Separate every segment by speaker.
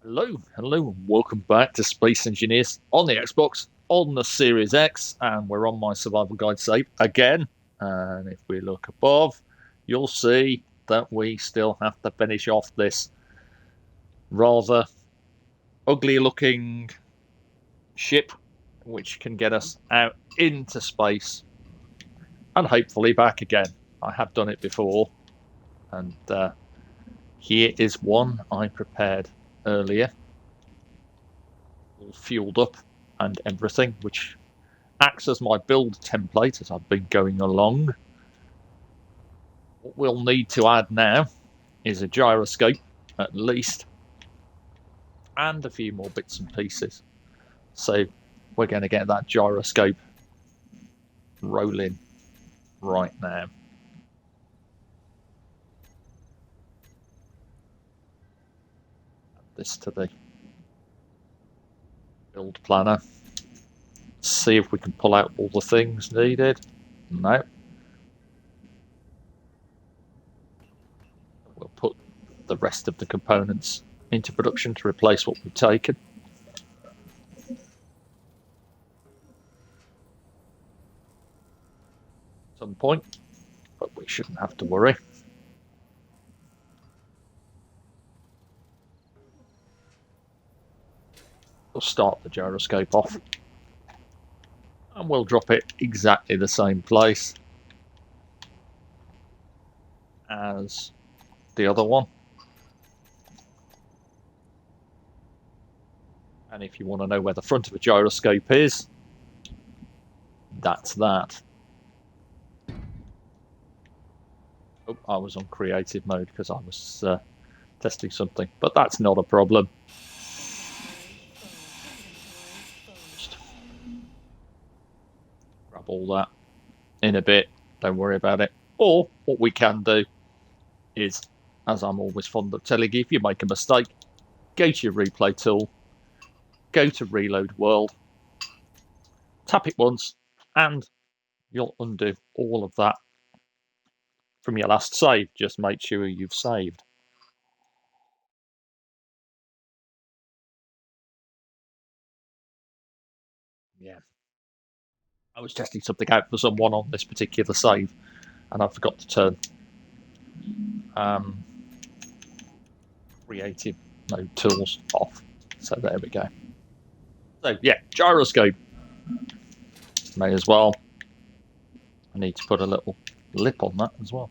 Speaker 1: Hello, and welcome back to Space Engineers on the Xbox, on the Series X, and we're on my survival guide save again. And if we look above, you'll see that we still have to finish off this rather ugly looking ship, which can get us out into space and hopefully back again. I have done it before, and here is one I prepared earlier, all fueled up and everything, which acts as my build template as I've been going along. What we'll need to add now is a gyroscope, at least, and a few more bits and pieces. So we're going to get that gyroscope rolling right now. Add this to the build planner. See if we can pull out all the things needed. No. We'll put the rest of the components into production to replace what we've taken. At some point, but we shouldn't have to worry. We'll start the gyroscope off and we'll drop it exactly the same place as the other one. And if you want to know where the front of a gyroscope is, that's that. Oh, I was on creative mode because I was testing something, but that's not a problem. Just grab all that in a bit, don't worry about it. Or what we can do is, as I'm always fond of telling you, if you make a mistake, go to your replay tool, go to reload world, tap it once, and you'll undo all of that from your last save. Just make sure you've saved. Yeah. I was testing something out for someone on this particular save, and I forgot to turn creative mode tools off. So there we go. So yeah, gyroscope. May as well. I need to put a little lip on that as well.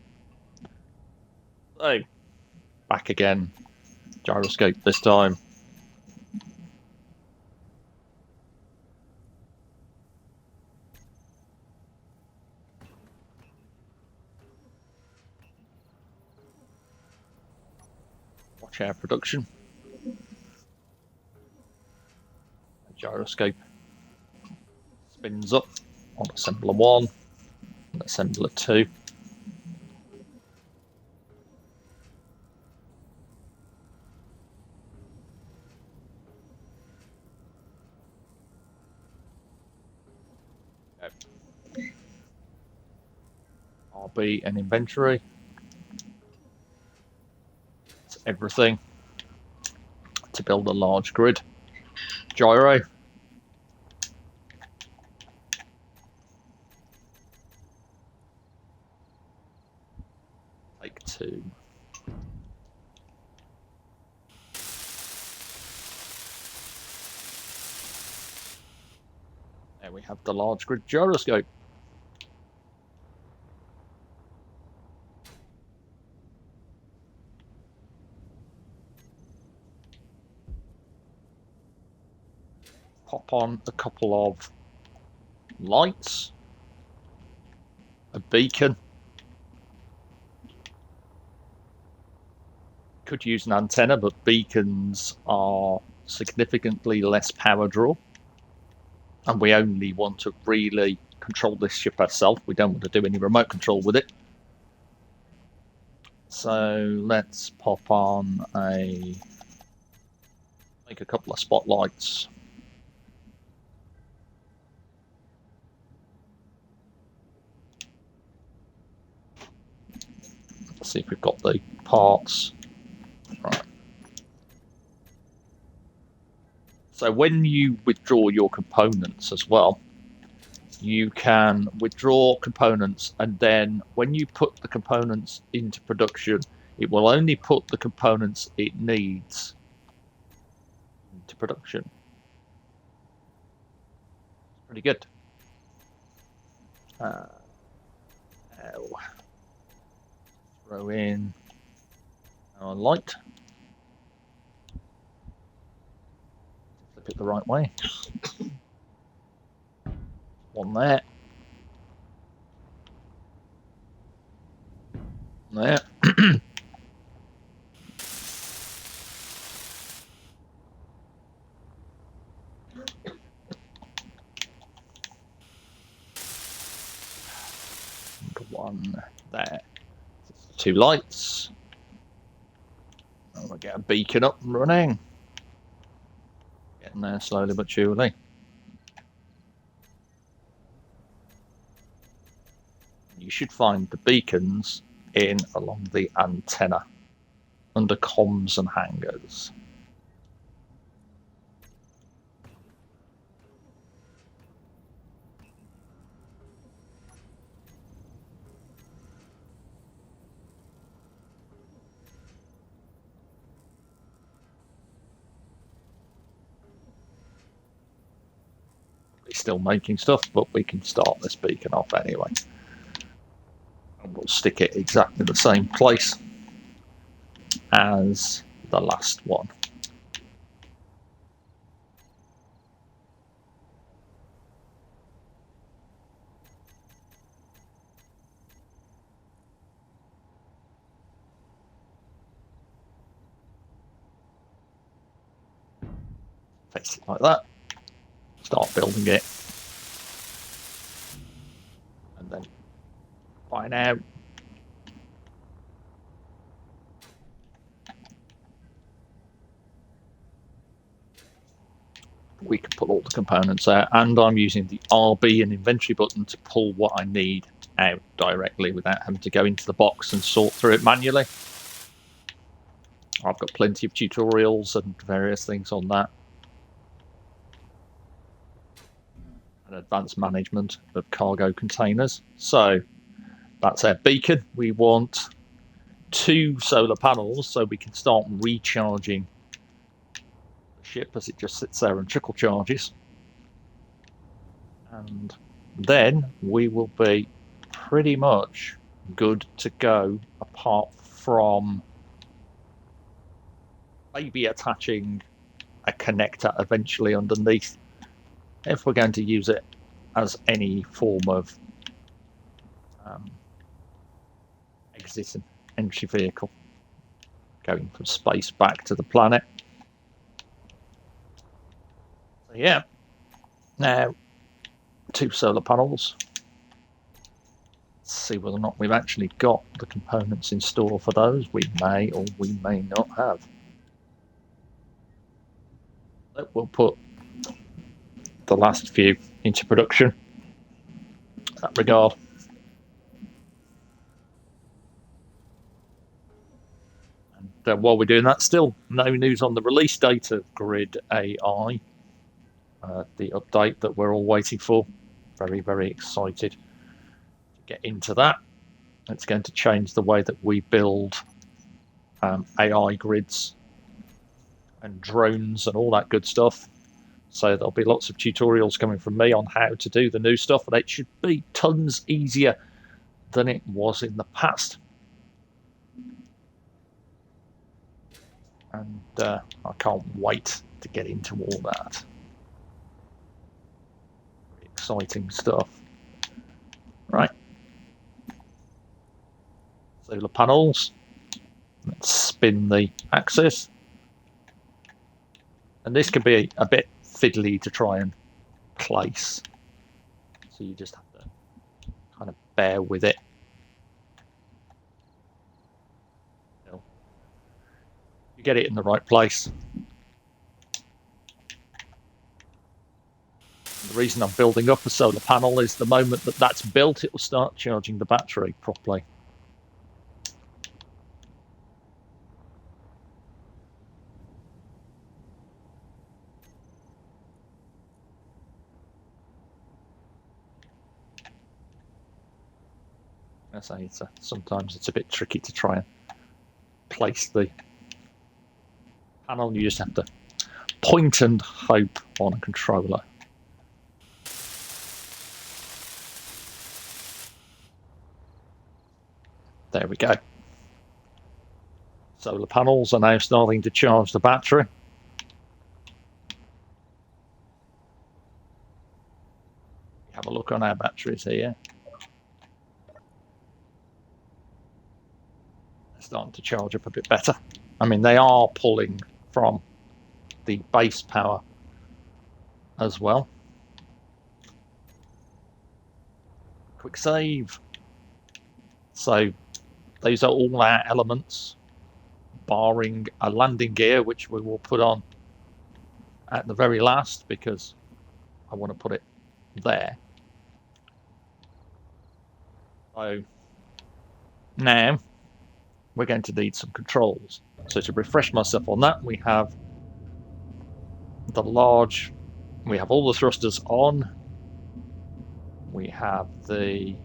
Speaker 1: So back again. Gyroscope this time. Watch our production. The gyroscope spins up on assembler 1 and assembler 2. RB and inventory. It's everything to build a large grid. Gyro. Take 2. There we have the large grid gyroscope. Pop on a couple of lights, a beacon. Could use an antenna, but beacons are significantly less power draw, and we only want to really control this ship ourselves. We don't want to do any remote control with it. So let's pop on make a couple of spotlights. Let's see if we've got the parts. Right. So when you withdraw your components as well, you can withdraw components, and then when you put the components into production, it will only put the components it needs into production. Pretty good. Throw in our light. Flip it the right way. One there. There. One there. 2 lights. And we'll get a beacon up and running. Getting there slowly but surely. You should find the beacons in along the antenna under comms and hangars. Still making stuff, but we can start this beacon off anyway. And we'll stick it exactly the same place as the last one. Face it like that. Start building it. And then by now, we can pull all the components out, and I'm using the RB and inventory button to pull what I need out directly without having to go into the box and sort through it manually. I've got plenty of tutorials and various things on that. And advanced management of cargo containers. So that's our beacon. We want 2 solar panels so we can start recharging the ship as it just sits there and trickle charges. And then we will be pretty much good to go, apart from maybe attaching a connector eventually underneath, if we're going to use it as any form of exit and entry vehicle going from space back to the planet. So yeah, now 2 solar panels. Let's see whether or not we've actually got the components in store for those. We may or we may not have. So we'll put the last few into production in that regard. And while we're doing that, still no news on the release date of Grid AI, the update that we're all waiting for. Very, very excited to get into that. It's going to change the way that we build AI grids and drones and all that good stuff. So there'll be lots of tutorials coming from me on how to do the new stuff, and it should be tons easier than it was in the past. And I can't wait to get into all that. Very exciting stuff. Right. Solar panels. Let's spin the axis. And this can be a bit fiddly to try and place. So you just have to kind of bear with it. You get it in the right place. The reason I'm building up a solar panel is the moment that that's built, it will start charging the battery properly. I say sometimes it's a bit tricky to try and place the panel. You just have to point and hope on a controller. There we go. Solar panels are now starting to charge the battery. Have a look on our batteries here. They're starting to charge up a bit better. I mean, they are pulling from the base power as well. Quick save. So those are all our elements, barring a landing gear, which we will put on at the very last because I want to put it there. So now we're going to need some controls. So to refresh myself on that, we have all the thrusters on. We have the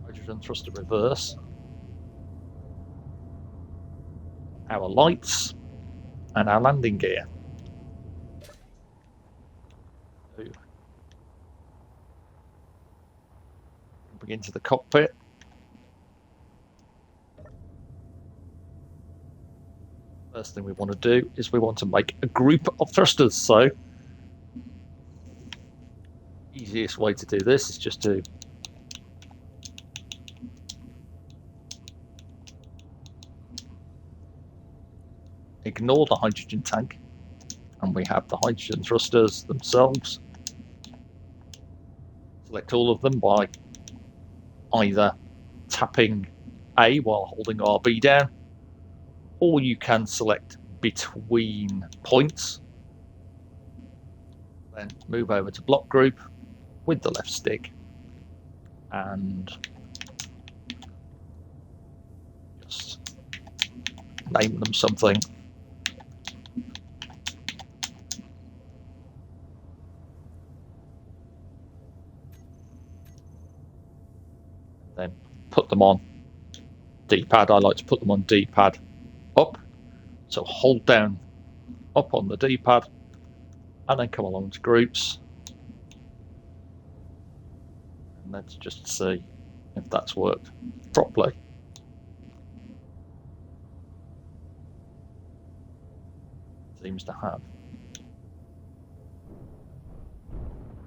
Speaker 1: hydrogen thruster reverse, our lights, and our landing gear. Into the cockpit. First thing we want to do is we want to make a group of thrusters. So easiest way to do this is just to ignore the hydrogen tank, and we have the hydrogen thrusters themselves. Select all of them by either tapping A while holding RB down, or you can select between points. Then move over to block group with the left stick and just name them something. Then put them on D-pad. I like to put them on D-pad up. So hold down up on the D-pad and then come along to groups. And let's just see if that's worked properly. Seems to have.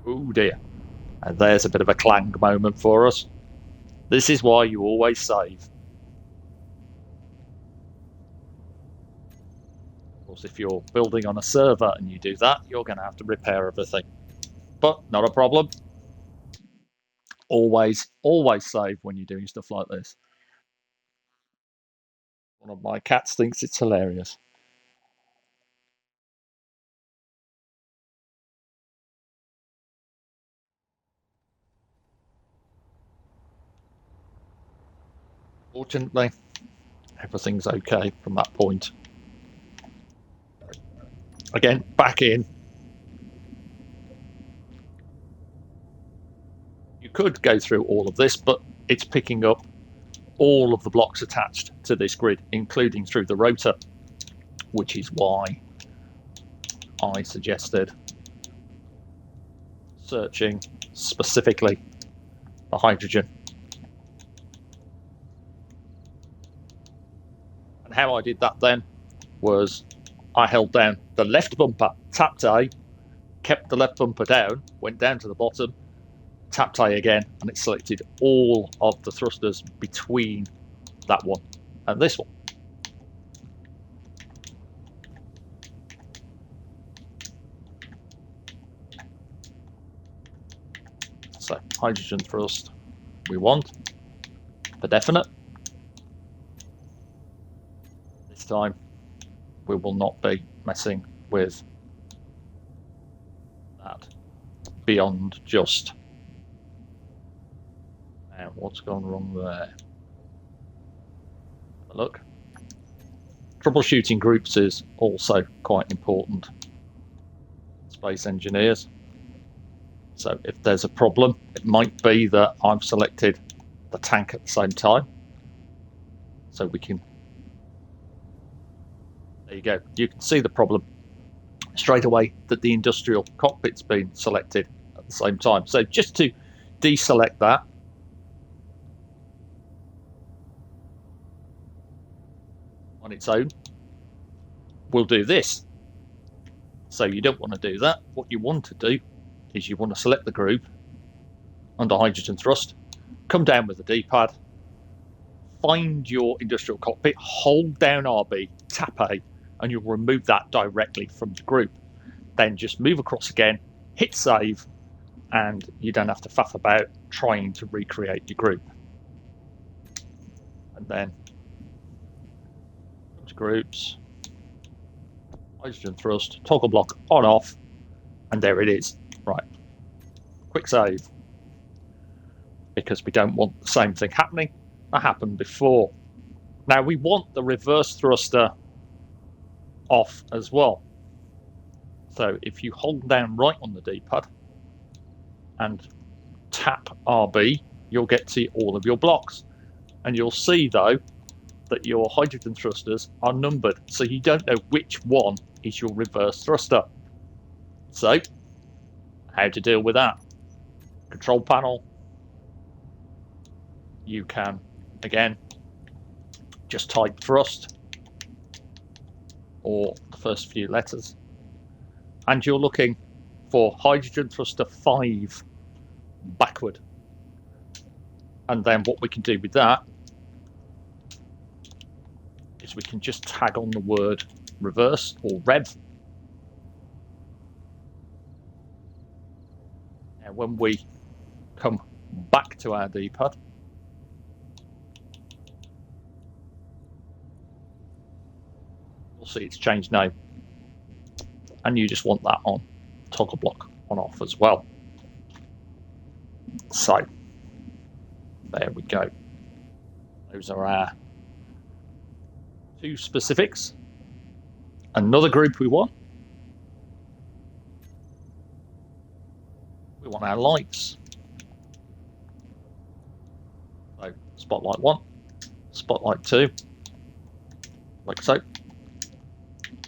Speaker 1: Oh dear. And there's a bit of a clang moment for us. This is why you always save. Of course, if you're building on a server and you do that, you're going to have to repair everything. But not a problem. Always save when you're doing stuff like this. One of my cats thinks it's hilarious. Fortunately, everything's okay from that point. Again, back in. You could go through all of this, but it's picking up all of the blocks attached to this grid, including through the rotor, which is why I suggested searching specifically for hydrogen. And how I did that then was I held down the left bumper, tapped A, kept the left bumper down, went down to the bottom, tapped A again, and it selected all of the thrusters between that one and this one. So hydrogen thrust we want for definite. This time we will not be messing with that beyond just. Now what's gone wrong there? Look. Troubleshooting groups is also quite important. Space engineers. So if there's a problem, it might be that I've selected the tank at the same time. So we can, there you go, you can see the problem straight away that the industrial cockpit's been selected at the same time. So just to deselect that, on its own, we'll do this. So you don't want to do that. What you want to do is you want to select the group under hydrogen thrust, come down with the D-pad, find your industrial cockpit, hold down RB, tap A, and you'll remove that directly from the group. Then just move across again, hit save, and you don't have to faff about trying to recreate your group. And then come to groups, hydrogen thrust, toggle block on off, and there it is. Right, quick save, because we don't want the same thing happening that happened before. Now we want the reverse thruster off as well. So if you hold down right on the D-pad and tap RB, you'll get to all of your blocks. And you'll see though that your hydrogen thrusters are numbered, so you don't know which one is your reverse thruster. So how to deal with that? Control panel, you can again just type thrust or the first few letters, and you're looking for hydrogen thruster 5 backward. And then what we can do with that is we can just tag on the word reverse or rev. And when we come back to our D-pad, you'll see it's changed now. And you just want that on toggle block on off as well. So there we go. Those are our 2 specifics. Another group we want our lights. So spotlight 1, spotlight 2, like so.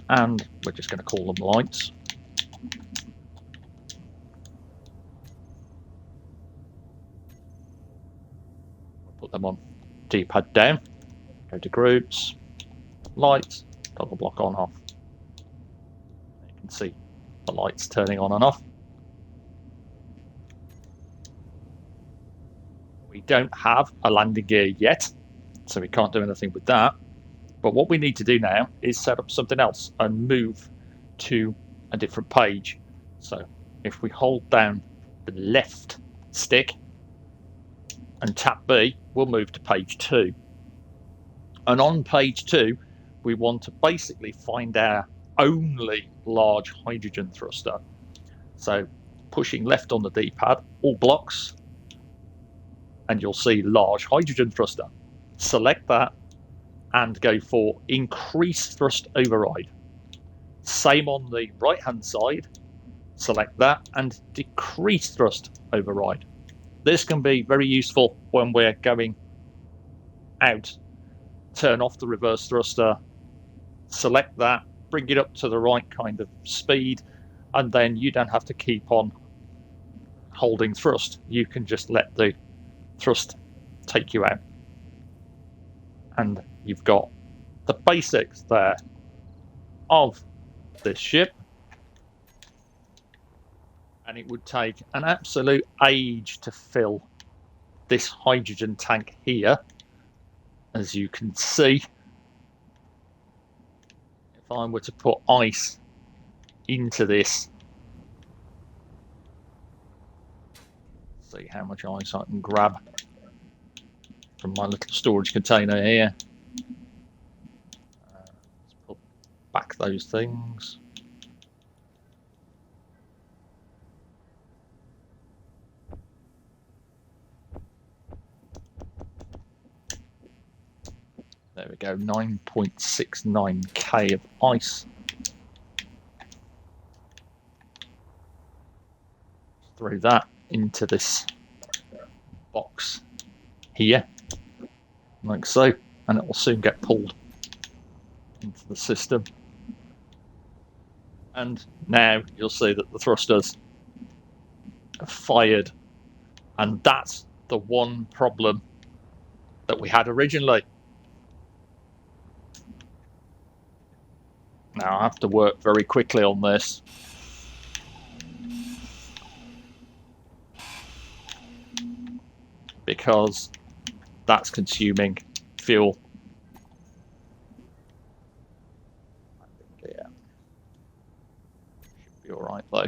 Speaker 1: And we're just going to call them lights. Put them on D-pad down, go to groups, lights, toggle block on off. You can see the lights turning on and off. We don't have a landing gear yet, so we can't do anything with that. But what we need to do now is set up something else and move to a different page. So if we hold down the left stick and tap B, we'll move to page 2. And on page 2, we want to basically find our only large hydrogen thruster. So pushing left on the D-pad, all blocks, and you'll see large hydrogen thruster. Select that and go for increase thrust override. Same on the right hand side, select that and decrease thrust override. This can be very useful when we're going out. Turn off the reverse thruster, select that, bring it up to the right kind of speed, and then you don't have to keep on holding thrust. You can just let the thrust take you out. And you've got the basics there of this ship. And it would take an absolute age to fill this hydrogen tank here. As you can see, if I were to put ice into this, see how much ice I can grab from my little storage container here. Let's put back those things. There we go, 9.69k of ice. through that into this box here, like so, and it will soon get pulled into the system. And now you'll see that the thrusters are fired, and that's the one problem that we had originally. Now I have to work very quickly on this. Because that's consuming fuel. Yeah. Should be alright though.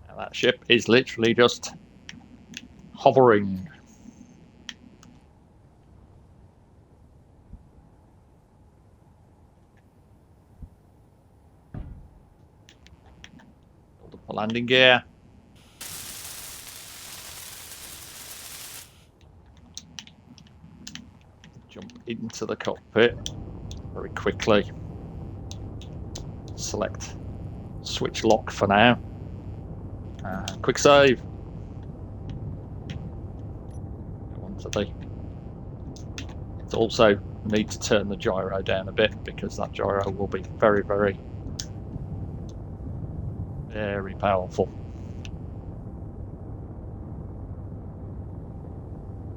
Speaker 1: Now that ship is literally just hovering. Build up the landing gear. Jump into the cockpit very quickly. Select switch lock for now. Quick save. Go on to the. It's also need to turn the gyro down a bit because that gyro will be very, very, very powerful.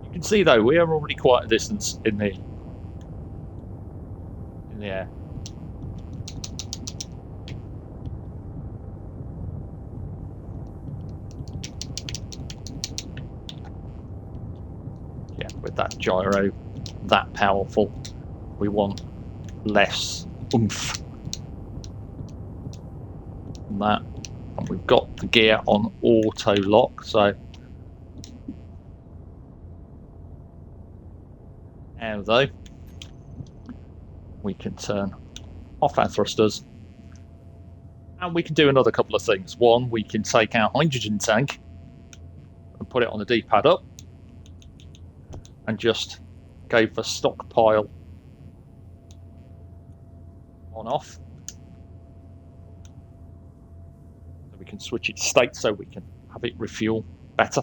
Speaker 1: You can see though we are already quite a distance in the air. Yeah, with that gyro that powerful, we want less oomph on that. And we've got the gear on auto lock, so now though we can turn off our thrusters and we can do another couple of things. One, we can take our hydrogen tank and put it on the D-pad up and just go for stockpile on off. So we can switch its state so we can have it refuel better.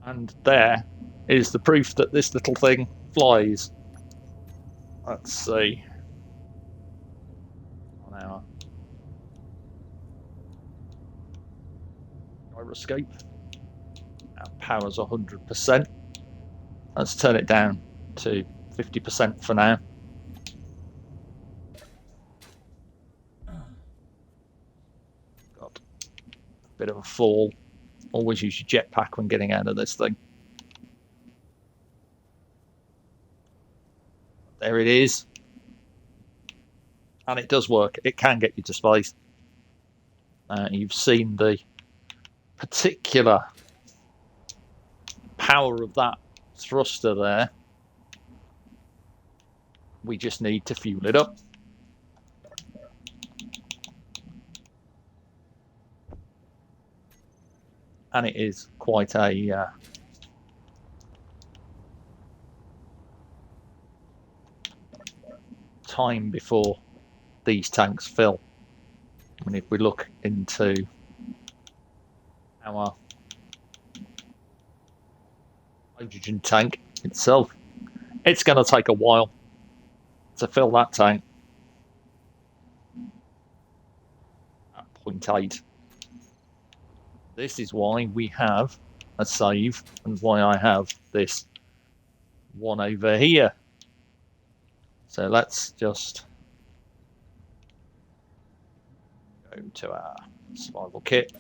Speaker 1: And there is the proof that this little thing flies. Let's see. 1 hour. Gyroscope. Our power's 100%. Let's turn it down to 50% for now. Got a bit of a fall. Always use your jetpack when getting out of this thing. There it is. And it does work. It can get you to space. You've seen the particular power of that thruster there. We just need to fuel it up. And it is quite a time before these tanks fill. I mean, if we look into our hydrogen tank itself, it's going to take a while to fill that tank at 0.8. This is why we have a save and why I have this one over here. So let's just go to our survival kit.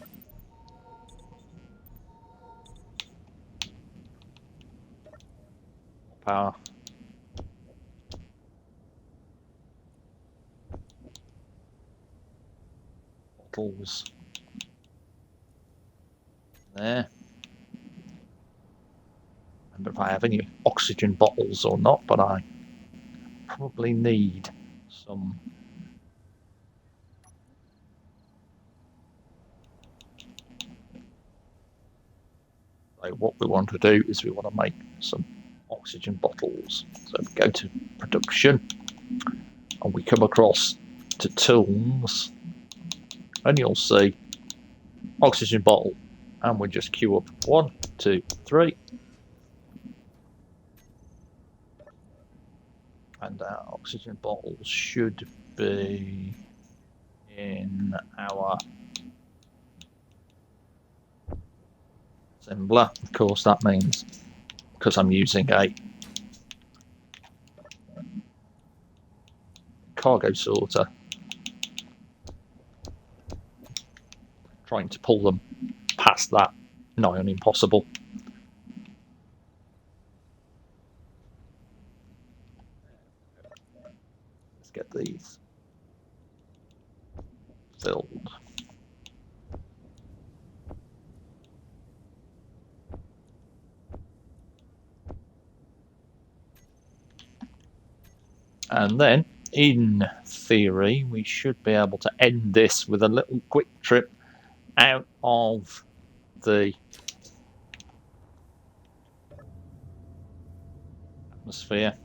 Speaker 1: Power. Bottles. There. I don't know if I have any oxygen bottles or not, but I probably need some. So what we want to do is we want to make some oxygen bottles. So we go to production and we come across to tools and you'll see oxygen bottle, and we just queue up 1, 2, 3, and our oxygen bottles should be in our assembler. Of course, that means because I'm using a cargo sorter, trying to pull them past that nigh on impossible. Let's get these filled. And then, in theory, we should be able to end this with a little quick trip out of the atmosphere.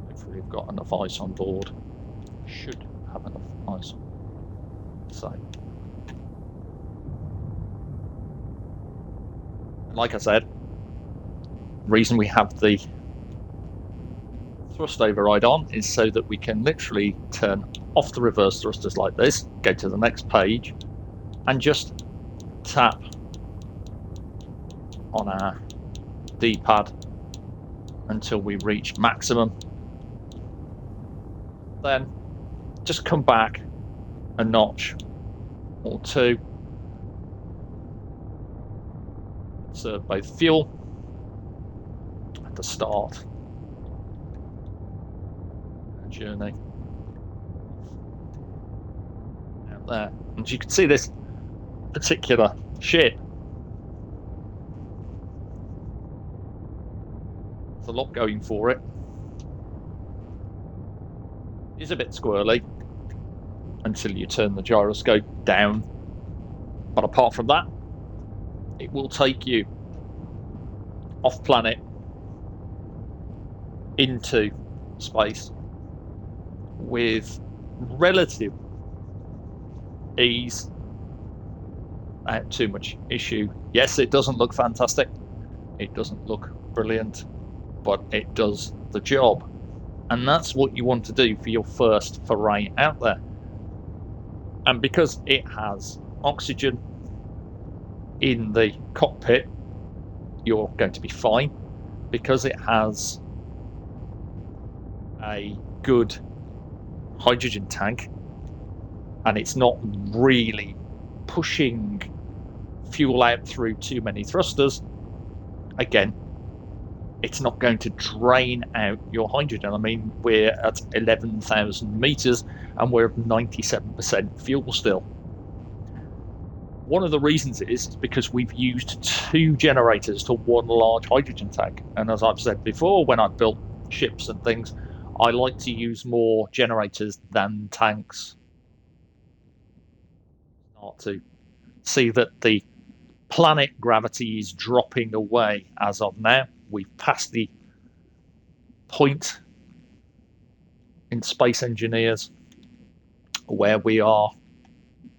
Speaker 1: Hopefully we've got enough ice on board. Should have enough ice on board. So, like I said, reason we have the thrust override on is so that we can literally turn off the reverse thrusters like this, go to the next page, and just tap on our D-pad until we reach maximum. Then just come back a notch or two, serve both fuel at the start of the journey out there. And you can see this particular ship, there's a lot going for it. It's a bit squirrely until you turn the gyroscope down, but apart from that, it will take you off planet into space with relative ease, without too much issue. Yes, it doesn't look fantastic, it doesn't look brilliant, but it does the job. And that's what you want to do for your first foray out there. And because it has oxygen in the cockpit, you're going to be fine. Because it has a good hydrogen tank and it's not really pushing fuel out through too many thrusters, again, it's not going to drain out your hydrogen. I mean, we're at 11,000 meters and we're at 97% fuel still. One of the reasons is because we've used 2 generators to 1 large hydrogen tank. And as I've said before, when I've built ships and things, I like to use more generators than tanks. Start to see that the planet gravity is dropping away as of now. We've passed the point in Space Engineers where we are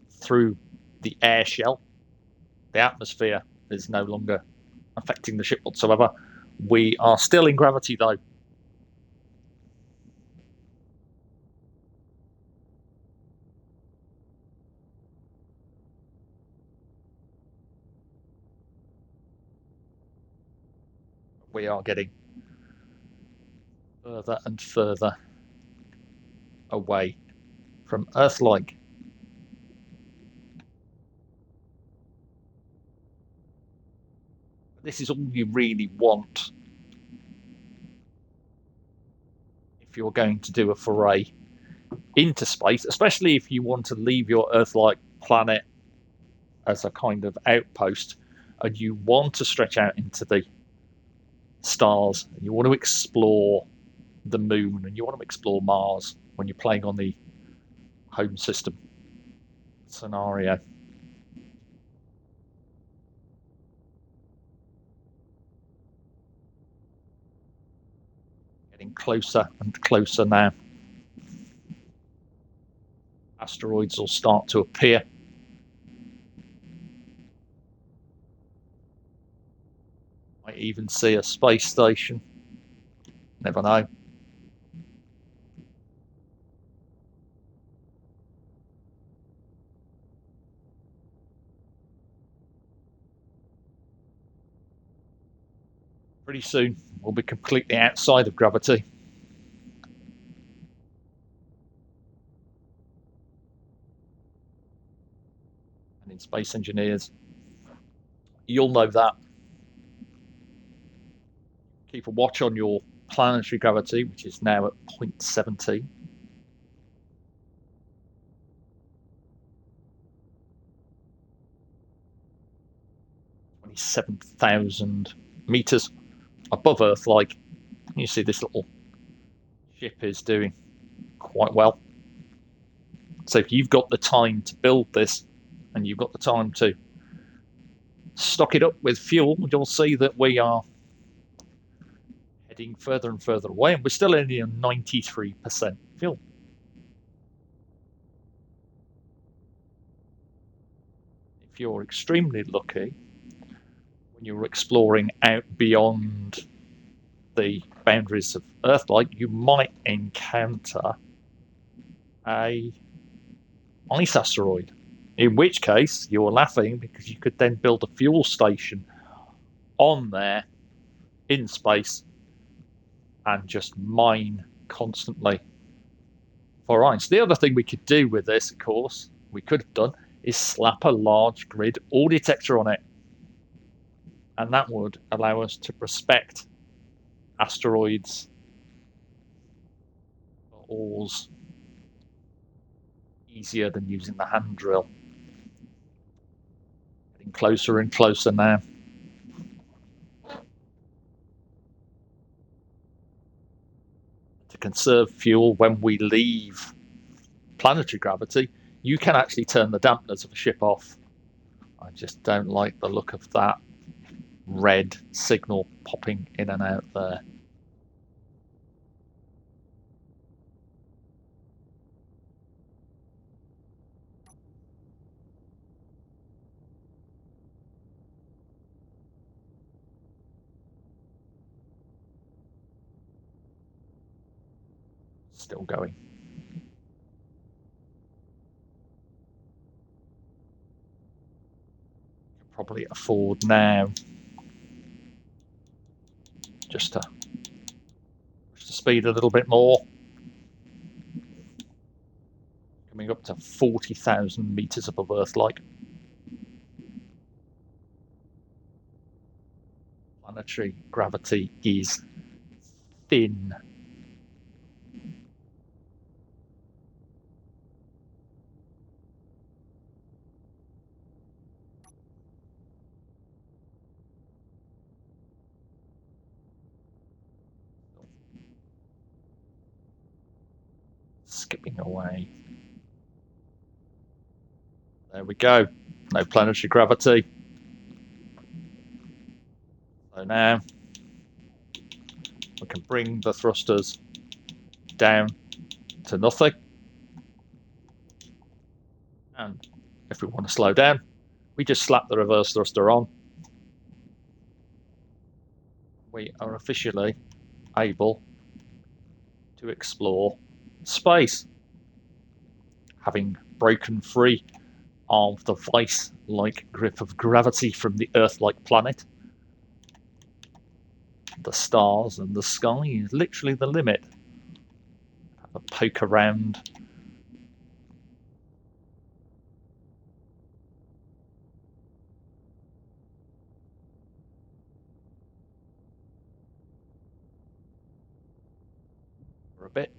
Speaker 1: through the air shell. The atmosphere is no longer affecting the ship whatsoever. We are still in gravity though. We are getting further and further away from Earth-like. This is all you really want if you're going to do a foray into space, especially if you want to leave your Earth-like planet as a kind of outpost. and you want to stretch out into the stars, and you want to explore the moon, and you want to explore Mars when you're playing on the home system scenario. Getting closer and closer now. Asteroids will start to appear. Might even see a space station. Never know. Pretty soon, we'll be completely outside of gravity. And in Space Engineers, you'll know that. Keep a watch on your planetary gravity, which is now at 0.17. 27,000 meters above Earth. Like you see, this little ship is doing quite well. So if you've got the time to build this, and you've got the time to stock it up with fuel, you'll see that we are heading further and further away, and we're still only on 93% fuel. If you're extremely lucky, when you're exploring out beyond the boundaries of Earth-like, you might encounter a ice asteroid, in which case you're laughing, because you could then build a fuel station on there in space and just mine constantly for ice. The other thing we could do with this, of course, we could have done, is slap a large grid ore detector on it, and that would allow us to prospect asteroids for ores easier than using the hand drill. Getting closer and closer now. To conserve fuel when we leave planetary gravity, you can actually turn the dampeners of a ship off. I just don't like the look of that red signal popping in and out there. Still going. Can probably afford now just to push the speed a little bit more. Coming up to 40,000 meters above Earth-like. Planetary gravity is thin. Skipping away. There we go. No planetary gravity. So now we can bring the thrusters down to nothing. And if we want to slow down, we just slap the reverse thruster on. We are officially able to explore space, having broken free of the vice-like grip of gravity from the Earth-like planet. The stars and the sky is literally the limit. Have a poke around. For a bit.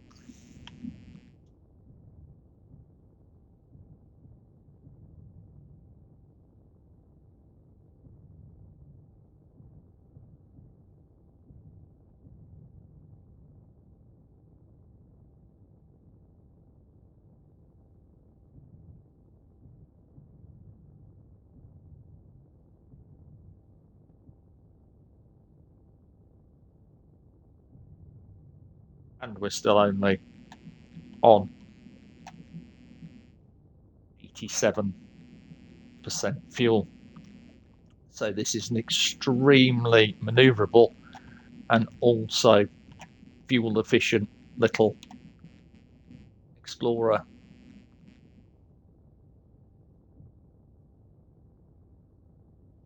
Speaker 1: And we're still only on 87% fuel. So this is an extremely maneuverable and also fuel efficient little Explorer.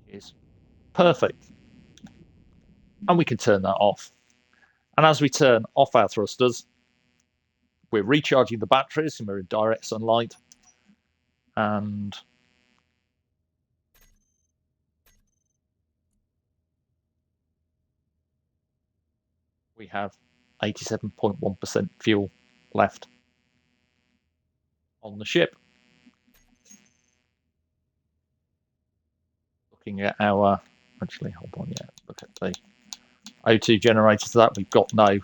Speaker 1: Is perfect. And we can turn that off. And as we turn off our thrusters, we're recharging the batteries and we're in direct sunlight. And we have 87.1% fuel left on the ship. Looking at our, actually, hold on, yeah, look at the O2 generators. That we've got no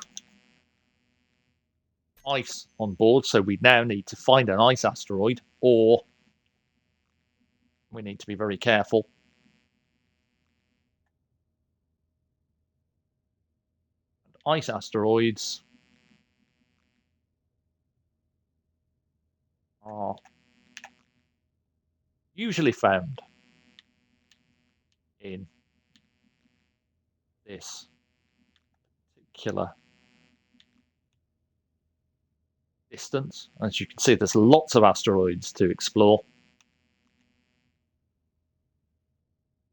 Speaker 1: ice on board, so we now need to find an ice asteroid, or we need to be very careful. Ice asteroids are usually found in this particular distance. As you can see, there's lots of asteroids to explore.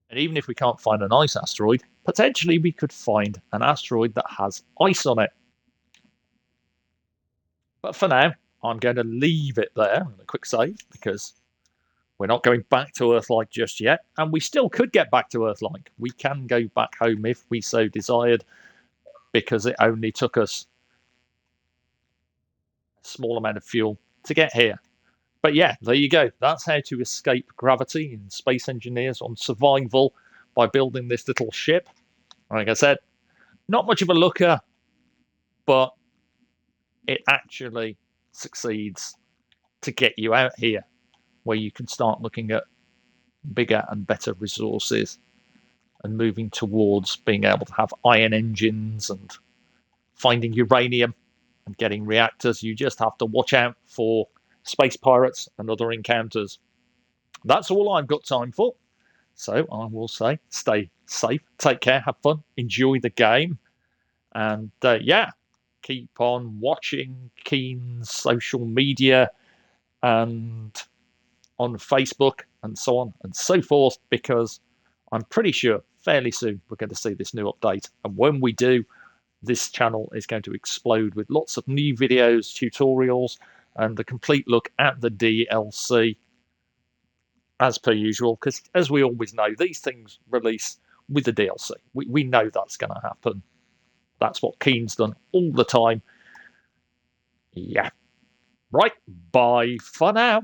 Speaker 1: And even if we can't find an ice asteroid, potentially we could find an asteroid that has ice on it. But for now, I'm going to leave it there in a quick save because we're not going back to Earth-like just yet. And we still could get back to Earth-like. We can go back home if we so desired, because it only took us a small amount of fuel to get here. But yeah, there you go. That's how to escape gravity in Space Engineers on survival by building this little ship. Like I said, not much of a looker, but it actually succeeds to get you out here where you can start looking at bigger and better resources and moving towards being able to have iron engines and finding uranium and getting reactors. You just have to watch out for space pirates and other encounters. That's all I've got time for. So I will say, stay safe, take care, have fun, enjoy the game, and yeah, keep on watching Keen's social media and on Facebook and so on and so forth, because I'm pretty sure fairly soon we're going to see this new update. And when we do, this channel is going to explode with lots of new videos, tutorials, and a complete look at the DLC as per usual, because as we always know, these things release with the DLC. We know that's going to happen. That's what Keen's done all the time. Yeah. Right. Bye for now.